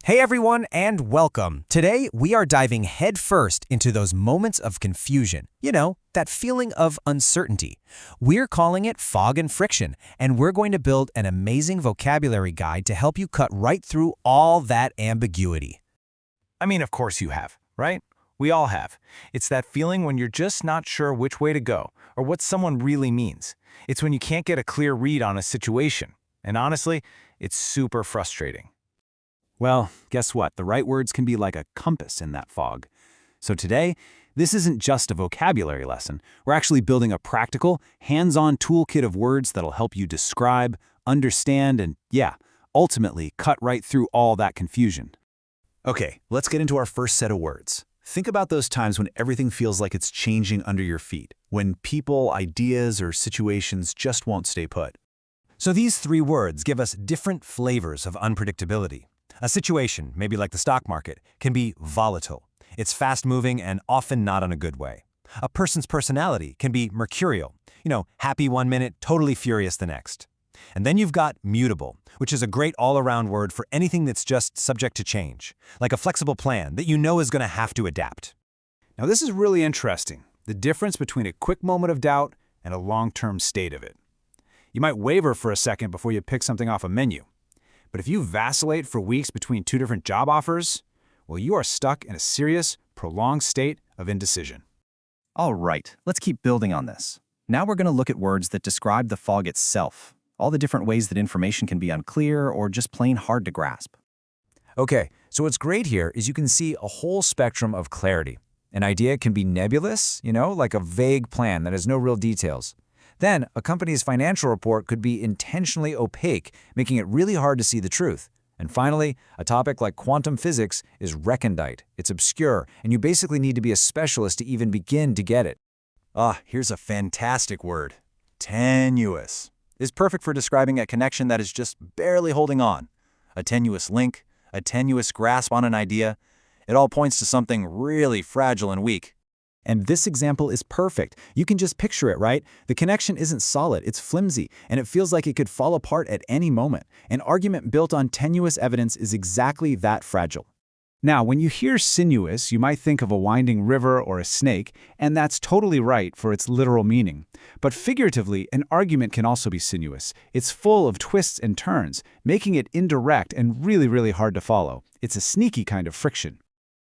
Hey everyone, and welcome. Today, we are diving headfirst into those moments of confusion. You know, that feeling of uncertainty. We're calling it fog and friction, and we're going to build an amazing vocabulary guide to help you cut right through all that ambiguity. I mean, of course you have, right? We all have. It's that feeling when you're just not sure which way to go or what someone really means. It's when you can't get a clear read on a situation. And honestly, it's super frustrating. Well, guess what? The right words can be like a compass in that fog. So today, this isn't just a vocabulary lesson. We're actually building a practical, hands-on toolkit of words that'll help you describe, understand, and ultimately cut right through all that confusion. Okay, let's get into our first set of words. Think about those times when everything feels like it's changing under your feet, when people, ideas, or situations just won't stay put. So these three words give us different flavors of unpredictability. A situation, maybe like the stock market, can be volatile. It's fast-moving and often not in a good way. A person's personality can be mercurial. Happy one minute, totally furious the next. And then you've got mutable, which is a great all-around word for anything that's just subject to change, like a flexible plan that you know is going to have to adapt. Now this is really interesting, the difference between a quick moment of doubt and a long-term state of it. You might waver for a second before you pick something off a menu. But if you vacillate for weeks between two different job offers, well, you are stuck in a serious, prolonged state of indecision. All right, let's keep building on this. Now we're going to look at words that describe the fog itself, all the different ways that information can be unclear or just plain hard to grasp. Okay, so what's great here is you can see a whole spectrum of clarity. An idea can be nebulous, like a vague plan that has no real details. Then, a company's financial report could be intentionally opaque, making it really hard to see the truth. And finally, a topic like quantum physics is recondite. It's obscure, and you basically need to be a specialist to even begin to get it. Here's a fantastic word. Tenuous is perfect for describing a connection that is just barely holding on. A tenuous link, a tenuous grasp on an idea. It all points to something really fragile and weak. And this example is perfect. You can just picture it, right? The connection isn't solid, it's flimsy, and it feels like it could fall apart at any moment. An argument built on tenuous evidence is exactly that fragile. Now, when you hear sinuous, you might think of a winding river or a snake, and that's totally right for its literal meaning. But figuratively, an argument can also be sinuous. It's full of twists and turns, making it indirect and really, really hard to follow. It's a sneaky kind of friction.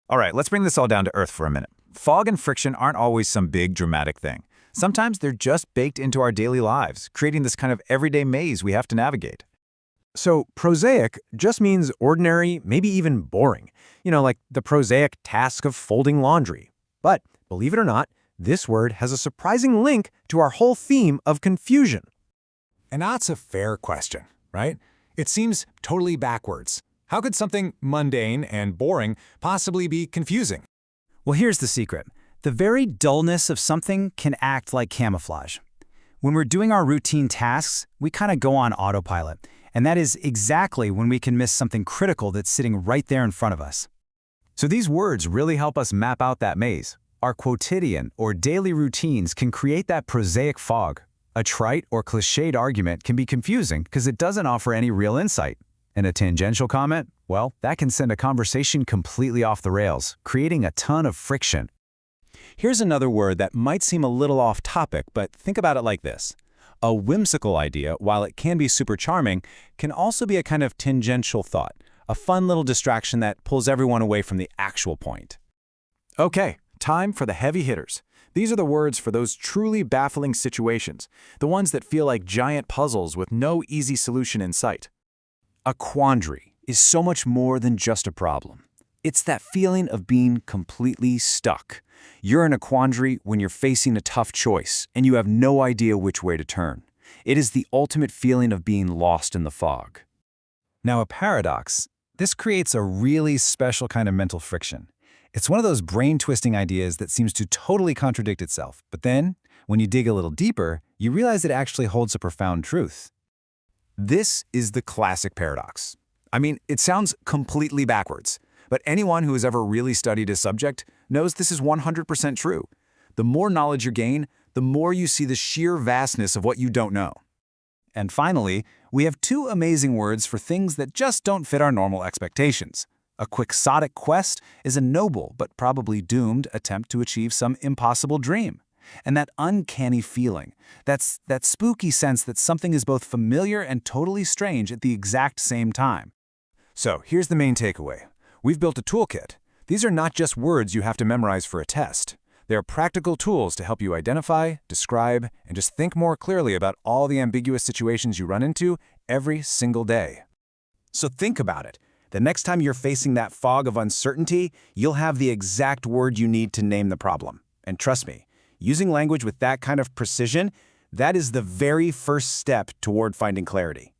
All right, let's bring this all down to earth for a minute. Fog and friction aren't always some big dramatic thing. Sometimes they're just baked into our daily lives, creating this kind of everyday maze we have to navigate. So prosaic just means ordinary, maybe even boring. Like the prosaic task of folding laundry. But believe it or not, this word has a surprising link to our whole theme of confusion. And that's a fair question, right? It seems totally backwards. How could something mundane and boring possibly be confusing? Well, here's the secret. The very dullness of something can act like camouflage. When we're doing our routine tasks, we kind of go on autopilot, and that is exactly when we can miss something critical that's sitting right there in front of us. So these words really help us map out that maze. Our quotidian or daily routines can create that prosaic fog. A trite or cliched argument can be confusing because it doesn't offer any real insight. And a tangential comment? Well, that can send a conversation completely off the rails, creating a ton of friction. Here's another word that might seem a little off topic, but think about it like this. A whimsical idea, while it can be super charming, can also be a kind of tangential thought, a fun little distraction that pulls everyone away from the actual point. Okay, time for the heavy hitters. These are the words for those truly baffling situations, the ones that feel like giant puzzles with no easy solution in sight. A quandary is so much more than just a problem. It's that feeling of being completely stuck. You're in a quandary when you're facing a tough choice and you have no idea which way to turn. It is the ultimate feeling of being lost in the fog. Now, a paradox. This creates a really special kind of mental friction. It's one of those brain-twisting ideas that seems to totally contradict itself. But then, when you dig a little deeper, you realize it actually holds a profound truth. This is the classic paradox. I mean, it sounds completely backwards, but anyone who has ever really studied a subject knows this is 100% true. The more knowledge you gain, the more you see the sheer vastness of what you don't know. And finally, we have two amazing words for things that just don't fit our normal expectations. A Quixotic quest is a noble but probably doomed attempt to achieve some impossible dream. And that uncanny feeling, that's that spooky sense that something is both familiar and totally strange at the exact same time. So here's the main takeaway. We've built a toolkit. These are not just words you have to memorize for a test. They are practical tools to help you identify, describe, and just think more clearly about all the ambiguous situations you run into every single day. So think about it. The next time you're facing that fog of uncertainty, you'll have the exact word you need to name the problem. And trust me, using language with that kind of precision, that is the very first step toward finding clarity.